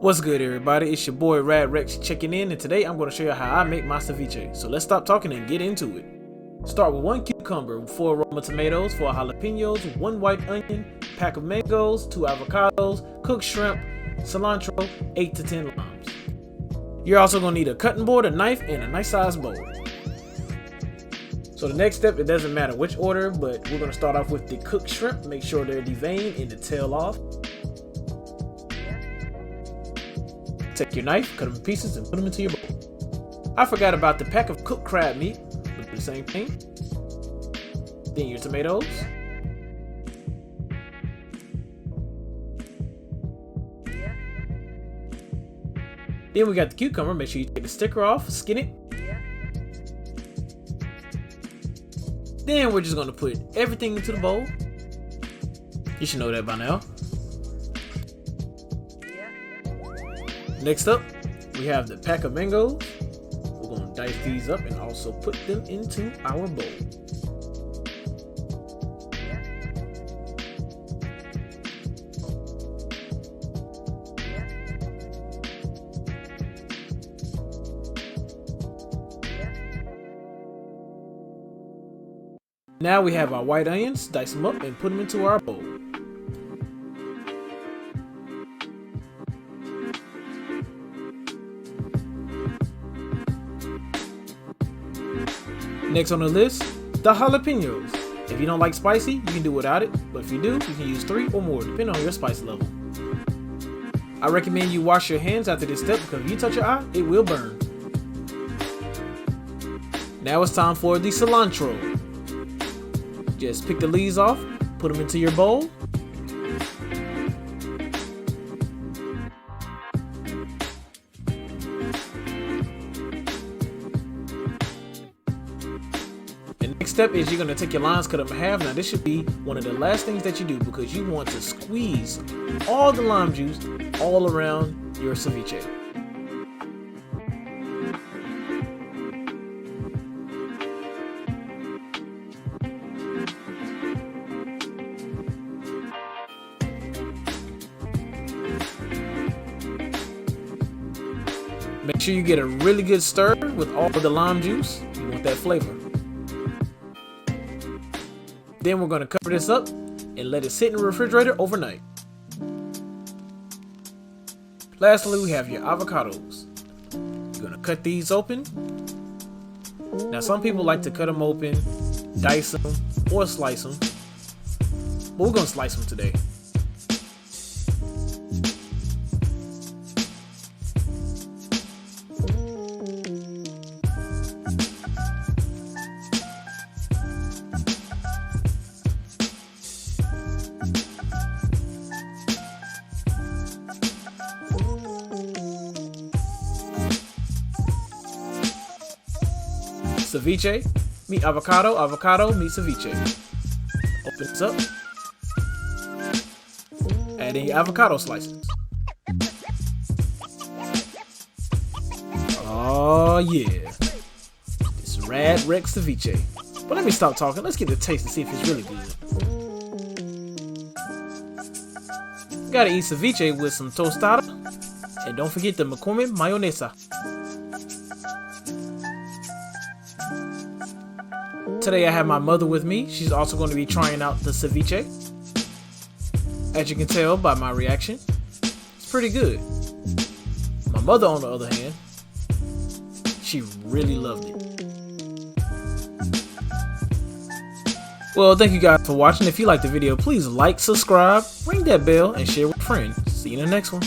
What's good, everybody? It's your boy R.A.D.D checking in, and today I'm going to show you how I make my ceviche. So let's stop talking and get into it. Start with 1 cucumber, 4 Roma tomatoes, 4 jalapeños, 1 white onion, pack of mangoes, 2 avocados, cooked shrimp, cilantro, 8 to 10 limes. You're also going to need a cutting board, a knife, and a nice sized bowl. So the next step, it doesn't matter which order, but we're going to start off with the cooked shrimp. Make sure they're deveined and the tail off. Take your knife, cut them in pieces, and put them into your bowl. I forgot about the pack of cooked crab meat. We'll do the same thing. Then your tomatoes. Then we got the cucumber. Make sure you take the sticker off, skin it. Then we're just going to put everything into the bowl. You should know that by now. Next up, we have the pack of mangoes. We're going to dice these up and also put them into our bowl. Now we have our white onions, dice them up and put them into our bowl. Next on the list, the jalapeños. If you don't like spicy, you can do without it, but if you do, you can use 3 or more, depending on your spice level. I recommend you wash your hands after this step because if you touch your eye, it will burn. Now it's time for the cilantro. Just pick the leaves off, put them into your bowl. Next step is you're going to take your limes, cut them in half. Now this should be one of the last things that you do because you want to squeeze all the lime juice all around your ceviche. Make sure you get a really good stir with all of the lime juice. You want that flavor. Then we're going to cover this up and let it sit in the refrigerator overnight. Lastly, we have your avocados. You're going to cut these open. Now some people like to cut them open, dice them, or slice them. But we're going to slice them today. Ceviche, meat avocado, avocado, meat ceviche. Open this up. Add in your avocado slices. Oh yeah. This R.A.D.D ceviche. But let me stop talking. Let's get the taste and see if it's really good. Gotta eat ceviche with some tostada. And don't forget the McCormick mayonesa. Today I have my mother with me. She's also going to be trying out the ceviche. As you can tell by my reaction, it's pretty good. My mother, on the other hand, she really loved it. Well, thank you guys for watching. If you liked the video, please like, subscribe, ring that bell, and share with friends. See you in the next one.